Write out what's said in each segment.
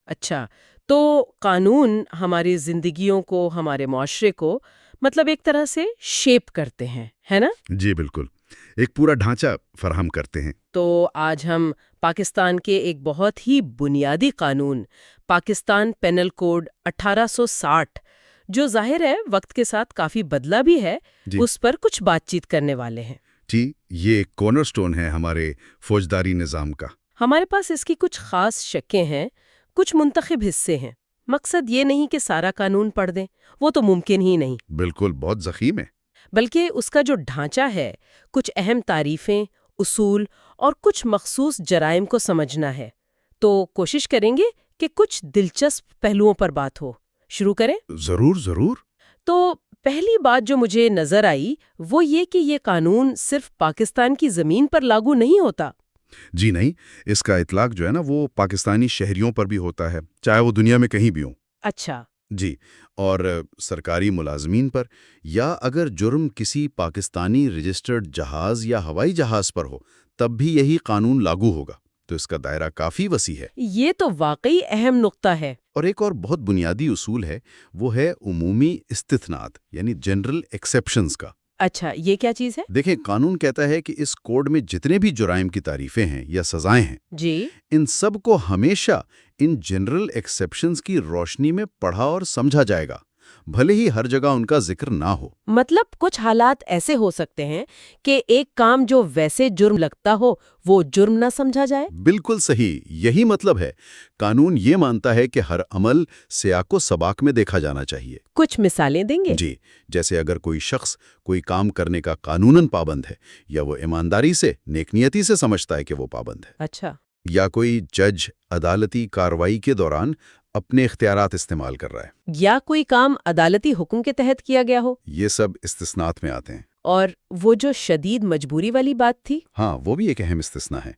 اچھا، تو قانون ہماری زندگیوں کو، ہمارے معاشرے کو مطلب ایک طرح سے شیپ کرتے ہیں، ہے نا؟ جی بالکل، ایک پورا ڈھانچہ فراہم کرتے ہیں۔ تو آج ہم پاکستان کے ایک بہت ہی بنیادی قانون، پاکستان پینل کوڈ 1860، جو ظاہر ہے وقت کے ساتھ کافی بدلا بھی ہے، جی اس پر کچھ بات چیت کرنے والے ہیں۔ جی، یہ ایک کارنر سٹون ہے ہمارے فوجداری نظام کا۔ ہمارے پاس اس کی کچھ خاص شقیں ہیں، کچھ منتخب حصے ہیں۔ مقصد یہ نہیں کہ سارا قانون پڑھ دیں، وہ تو ممکن ہی نہیں، بالکل، بہت ضخیم ہے۔ بلکہ اس کا جو ڈھانچہ ہے، کچھ اہم تعریفیں، اصول اور کچھ مخصوص جرائم کو سمجھنا ہے۔ تو کوشش کریں گے کہ کچھ دلچسپ پہلوؤں پر بات ہو۔ شروع کریں؟ ضرور ضرور۔ تو پہلی بات جو مجھے نظر آئی وہ یہ کہ یہ قانون صرف پاکستان کی زمین پر لاگو نہیں ہوتا۔ جی نہیں، اس کا اطلاق جو ہے نا وہ پاکستانی شہریوں پر بھی ہوتا ہے، چاہے وہ دنیا میں کہیں بھی ہوں۔ اچھا، جی، اور سرکاری ملازمین پر، یا اگر جرم کسی پاکستانی رجسٹرڈ جہاز یا ہوائی جہاز پر ہو تب بھی یہی قانون لاگو ہوگا۔ تو اس کا دائرہ کافی وسیع ہے۔ یہ تو واقعی اہم نقطہ ہے۔ اور ایک اور بہت بنیادی اصول ہے، وہ ہے عمومی استثناءات، یعنی جنرل ایکسیپشنز کا۔ اچھا، یہ کیا چیز ہے؟ دیکھیں، قانون کہتا ہے کہ اس کوڈ میں جتنے بھی جرائم کی تعریفیں ہیں یا سزائیں ہیں، جی، ان سب کو ہمیشہ ان جنرل ایکسیپشنز کی روشنی میں پڑھا اور سمجھا جائے گا، بھلے ہی ہر جگہ ان کا ذکر نہ ہو۔ مطلب کچھ حالات ایسے ہو سکتے ہیں کہ ایک کام جو ویسے جرم لگتا ہو وہ جرم نہ سمجھا جائے۔ بالکل صحیح، یہی مطلب ہے۔ قانون یہ مانتا ہے کہ ہر عمل سیاق و سباق میں دیکھا جانا چاہیے۔ کچھ مثالیں دیں گے؟ جی، جیسے اگر کوئی شخص کوئی کام کرنے کا قانوناً پابند ہے، یا وہ ایمانداری سے، نیک نیتی سے سمجھتا ہے کہ وہ پابند ہے، اچھا، یا کوئی جج عدالتی کارروائی کے دوران اپنے اختیارات استعمال کر رہا ہے، یا کوئی کام عدالتی حکم کے تحت کیا گیا ہو۔ یہ سب استثناءات میں آتے ہیں۔ اور وہ جو شدید مجبوری والی بات تھی؟ ہاں، وہ بھی ایک اہم استثناء ہے۔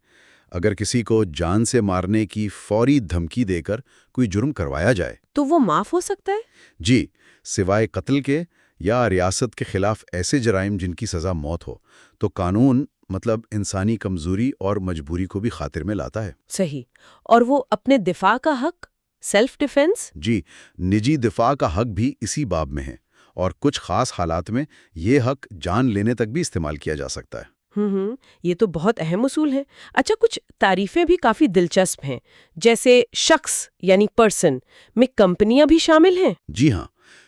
اگر کسی کو جان سے مارنے کی فوری دھمکی دے کر کوئی جرم کروایا جائے، تو وہ معاف ہو سکتا ہے؟ جی، سوائے قتل کے یا ریاست کے خلاف ایسے جرائم جن کی سزا موت ہو، تو قانون مطلب انسانی کمزوری اور مجبوری کو بھی خاطر میں لاتا ہے۔ صحیح۔ اور وہ اپنے دفاع کا حق، سیلف ڈیفense؟ جی، نجی دفاع کا حق بھی اسی باب میں ہے، اور کچھ خاص حالات میں یہ حق جان لینے تک بھی استعمال کیا جا سکتا ہے۔ یہ تو بہت اہم اصول ہے۔ اچھا، کچھ تعریفیں بھی کافی دلچسپ ہیں، جیسے شخص یعنی پرسن میں کمپنیاں بھی شامل ہیں۔ جی ہاں،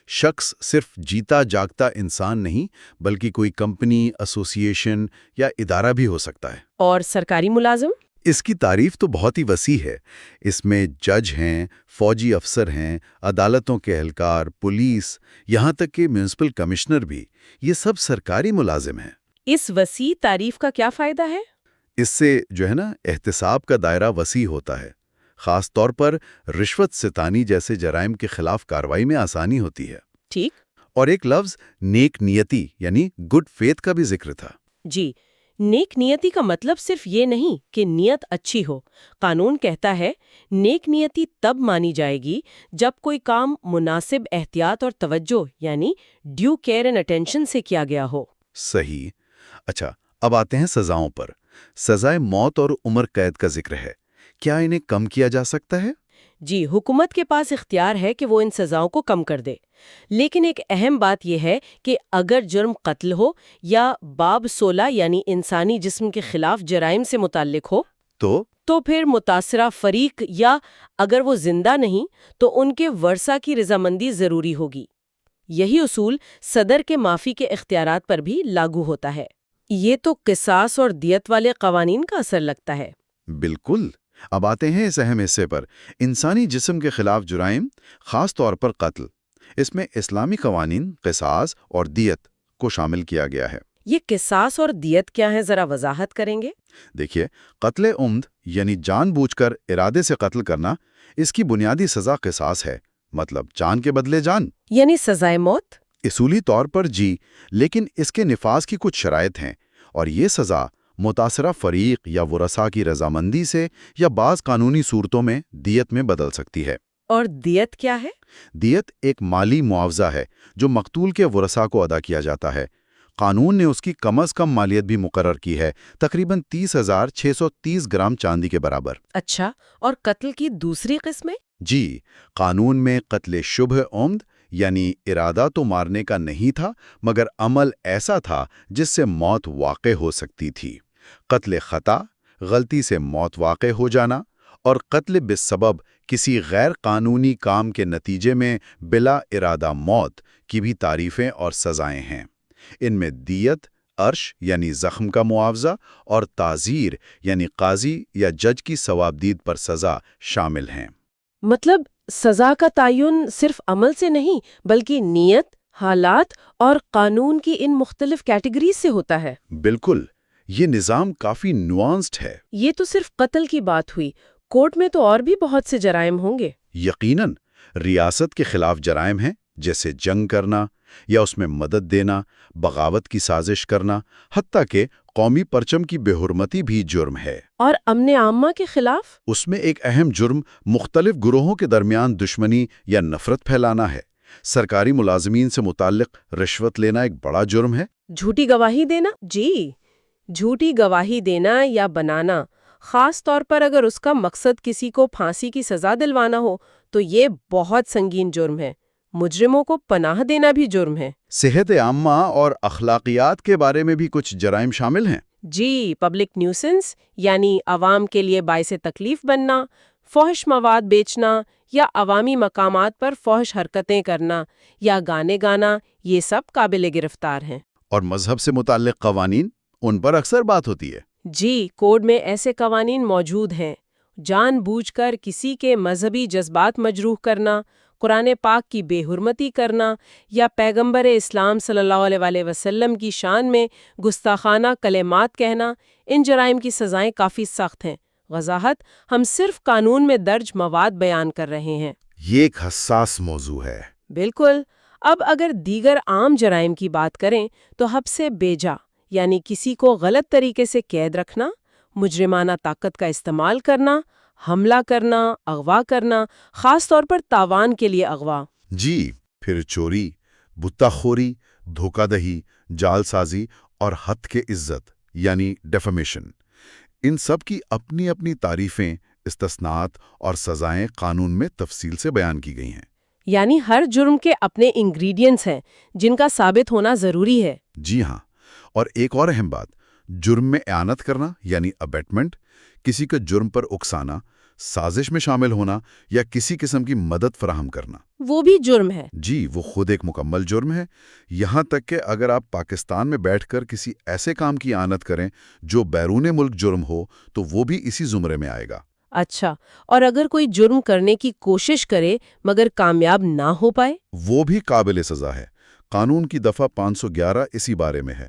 شخص صرف جیتا جاگتا انسان نہیں، بلکہ کوئی کمپنی، ایسوسی ایشن یا ادارہ بھی ہو سکتا ہے۔ اور سرکاری ملازم؟ اس کی تعریف تو بہت ہی وسیع ہے۔ اس میں جج ہیں، فوجی افسر ہیں، عدالتوں کے اہلکار، پولیس، یہاں تک کہ میونسپل کمشنر بھی، یہ سب سرکاری ملازم ہیں۔ اس وسیع تعریف کا کیا فائدہ ہے؟ اس سے جو ہے نا احتساب کا دائرہ وسیع ہوتا ہے، خاص طور پر رشوت ستانی جیسے جرائم کے خلاف کارروائی میں آسانی ہوتی ہے۔ ٹھیک۔ اور ایک لفظ نیک نیتی یعنی گڈ فیتھ کا بھی ذکر تھا۔ جی، نیک نیتی کا مطلب صرف یہ نہیں کہ نیت اچھی ہو۔ قانون کہتا ہے نیک نیتی تب مانی جائے گی جب کوئی کام مناسب احتیاط اور توجہ یعنی ڈیو کیئر اینڈ اٹینشن سے کیا گیا ہو۔ صحیح۔ اچھا، اب آتے ہیں سزاؤں پر۔ سزائے موت اور عمر قید کا ذکر ہے، کیا انہیں کم کیا جا سکتا ہے؟ جی، حکومت کے پاس اختیار ہے کہ وہ ان سزاؤں کو کم کر دے، لیکن ایک اہم بات یہ ہے کہ اگر جرم قتل ہو یا باب 16 یعنی انسانی جسم کے خلاف جرائم سے متعلق ہو تو پھر متاثرہ فریق یا اگر وہ زندہ نہیں تو ان کے ورثہ کی رضامندی ضروری ہوگی۔ یہی اصول صدر کے معافی کے اختیارات پر بھی لاگو ہوتا ہے۔ یہ تو قصاص اور دیت والے قوانین کا اثر لگتا ہے۔ بالکل۔ اب آتے ہیں اس اہم حصے پر، انسانی جسم کے خلاف جرائم، خاص طور پر قتل۔ اس میں اسلامی قوانین قصاص اور دیت کو شامل کیا گیا ہے۔ یہ قصاص اور دیت کیا ہے، ذرا وضاحت کریں گے؟ دیکھیے، قتل عمد یعنی جان بوجھ کر ارادے سے قتل کرنا، اس کی بنیادی سزا قصاص ہے، مطلب جان کے بدلے جان، یعنی سزائے موت؟ اصولی طور پر جی، لیکن اس کے نفاذ کی کچھ شرائط ہیں، اور یہ سزا متاثرہ فریق یا ورثاء کی رضامندی سے یا بعض قانونی صورتوں میں دیت میں بدل سکتی ہے۔ اور دیت کیا ہے؟ دیت ایک مالی معاوضہ ہے جو مقتول کے ورثاء کو ادا کیا جاتا ہے۔ قانون نے اس کی کم از کم مالیت بھی مقرر کی ہے، تقریباً 30,630 گرام چاندی کے برابر۔ اچھا، اور قتل کی دوسری قسمیں؟ جی، قانون میں قتل شبہ عمد یعنی ارادہ تو مارنے کا نہیں تھا، مگر عمل ایسا تھا جس سے موت واقع ہو سکتی تھی۔ قتل خطا، غلطی سے موت واقع ہو جانا، اور قتل بسبب کسی غیر قانونی کام کے نتیجے میں بلا ارادہ موت کی بھی تعریفیں اور سزائیں ہیں۔ ان میں دیت، عرش یعنی زخم کا معاوضہ، اور تعزیر یعنی قاضی یا جج کی ثوابدید پر سزا شامل ہیں۔ مطلب سزا کا تعین صرف عمل سے نہیں بلکہ نیت، حالات اور قانون کی ان مختلف کیٹیگریز سے ہوتا ہے۔ بالکل، یہ نظام کافی نوانسڈ ہے۔ یہ تو صرف قتل کی بات ہوئی، کورٹ میں تو اور بھی بہت سے جرائم ہوں گے۔ یقیناً ریاست کے خلاف جرائم ہیں، جیسے جنگ کرنا یا اس میں مدد دینا، بغاوت کی سازش کرنا، حتیٰ کہ قومی پرچم کی بے حرمتی بھی جرم ہے۔ اور امن عامہ کے خلاف؟ اس میں ایک اہم جرم مختلف گروہوں کے درمیان دشمنی یا نفرت پھیلانا ہے۔ سرکاری ملازمین سے متعلق رشوت لینا ایک بڑا جرم ہے۔ جھوٹی گواہی دینا؟ جی، جھوٹی گواہی دینا یا بنانا، خاص طور پر اگر اس کا مقصد کسی کو پھانسی کی سزا دلوانا ہو تو یہ بہت سنگین جرم ہے۔ مجرموں کو پناہ دینا بھی جرم ہے۔ صحت عامہ اور اخلاقیات کے بارے میں بھی کچھ جرائم شامل ہیں۔ جی، پبلک نیوسنس یعنی عوام کے لیے باعث تکلیف بننا، فحش مواد بیچنا یا عوامی مقامات پر فحش حرکتیں کرنا یا گانے گانا، یہ سب قابل گرفتار ہیں۔ اور مذہب سے متعلق قوانین، ان پر اکثر بات ہوتی ہے۔ جی، کوڈ میں ایسے قوانین موجود ہیں۔ جان بوجھ کر کسی کے مذہبی جذبات مجروح کرنا، قرآن پاک کی بے حرمتی کرنا یا پیغمبر اسلام صلی اللہ علیہ وسلم کی شان میں گستاخانہ کلمات کہنا، ان جرائم کی سزائیں کافی سخت ہیں۔ وضاحت: ہم صرف قانون میں درج مواد بیان کر رہے ہیں۔ یہ ایک حساس موضوع ہے۔ بالکل۔ اب اگر دیگر عام جرائم کی بات کریں تو حد سے بیجا یعنی کسی کو غلط طریقے سے قید رکھنا، مجرمانہ طاقت کا استعمال کرنا، حملہ کرنا، اغوا کرنا، خاص طور پر تاوان کے لیے اغوا۔ جی، پھر چوری، بتہ خوری، دھوکہ دہی، جال سازی اور حد کے عزت یعنی ڈیفیمیشن، ان سب کی اپنی اپنی تعریفیں، استثناءات اور سزائیں قانون میں تفصیل سے بیان کی گئی ہیں۔ یعنی ہر جرم کے اپنے انگریڈینٹس ہیں جن کا ثابت ہونا ضروری ہے۔ جی ہاں، اور ایک اور اہم بات، جرم میں اعانت کرنا یعنی ابیٹمنٹ، کسی کا جرم پر اکسانا، سازش میں شامل ہونا یا کسی قسم کی مدد فراہم کرنا، وہ بھی جرم ہے۔ جی وہ خود ایک مکمل جرم ہے۔ یہاں تک کہ اگر آپ پاکستان میں بیٹھ کر کسی ایسے کام کی اعانت کریں جو بیرون ملک جرم ہو تو وہ بھی اسی زمرے میں آئے گا۔ اچھا، اور اگر کوئی جرم کرنے کی کوشش کرے مگر کامیاب نہ ہو پائے؟ وہ بھی قابل سزا ہے۔ قانون کی دفعہ 511 اسی بارے میں ہے۔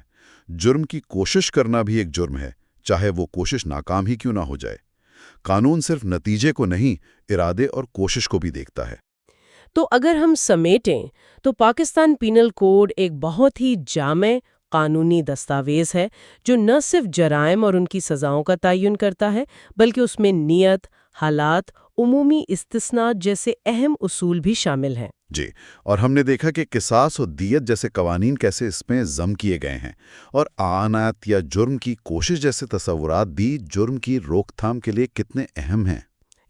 جرم کی کوشش کرنا بھی ایک جرم ہے، چاہے وہ کوشش ناکام ہی کیوں نہ ہو جائے۔ قانون صرف نتیجے کو نہیں، ارادے اور کوشش کو بھی دیکھتا ہے۔ تو اگر ہم سمیٹیں تو پاکستان پینل کوڈ ایک بہت ہی جامع قانونی دستاویز ہے جو نہ صرف جرائم اور ان کی سزاؤں کا تعین کرتا ہے بلکہ اس میں نیت، حالات، عمومی استثناء جیسے اہم اصول بھی شامل ہیں۔ جی، اور ہم نے دیکھا کہ قصاص اور دیت جیسے قوانین کیسے اس میں ضم کیے گئے ہیں، اور اعانت یا جرم کی کوشش جیسے تصورات بھی جرم کی روک تھام کے لیے کتنے اہم ہیں۔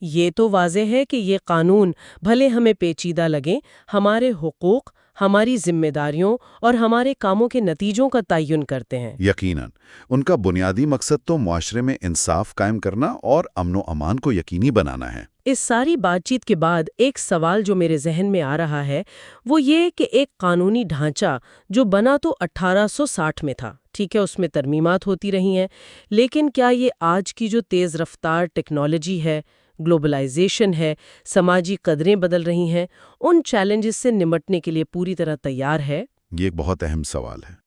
یہ تو واضح ہے کہ یہ قانون بھلے ہمیں پیچیدہ لگیں، ہمارے حقوق، ہماری ذمہ داریوں اور ہمارے کاموں کے نتیجوں کا تعین کرتے ہیں۔ یقیناً ان کا بنیادی مقصد تو معاشرے میں انصاف قائم کرنا اور امن و امان کو یقینی بنانا ہے۔ اس ساری بات چیت کے بعد ایک سوال جو میرے ذہن میں آ رہا ہے وہ یہ کہ ایک قانونی ڈھانچہ جو بنا تو 1860 میں تھا، ٹھیک ہے، اس میں ترمیمات ہوتی رہی ہیں، لیکن کیا یہ آج کی جو تیز رفتار ٹیکنالوجی ہے، گلوبلائزیشن ہے، سماجی قدریں بدل رہی ہیں، ان چیلنجز سے نمٹنے کے لیے پوری طرح تیار ہے؟ یہ ایک بہت اہم سوال ہے۔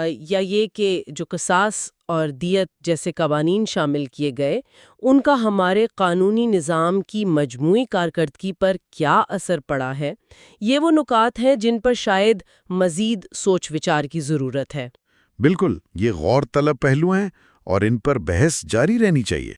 یا یہ کہ جو قصاص اور دیت جیسے قوانین شامل کیے گئے ان کا ہمارے قانونی نظام کی مجموعی کارکردگی پر کیا اثر پڑا ہے؟ یہ وہ نکات ہیں جن پر شاید مزید سوچ وچار کی ضرورت ہے۔ بالکل، یہ غور طلب پہلو ہیں اور ان پر بحث جاری رہنی چاہیے۔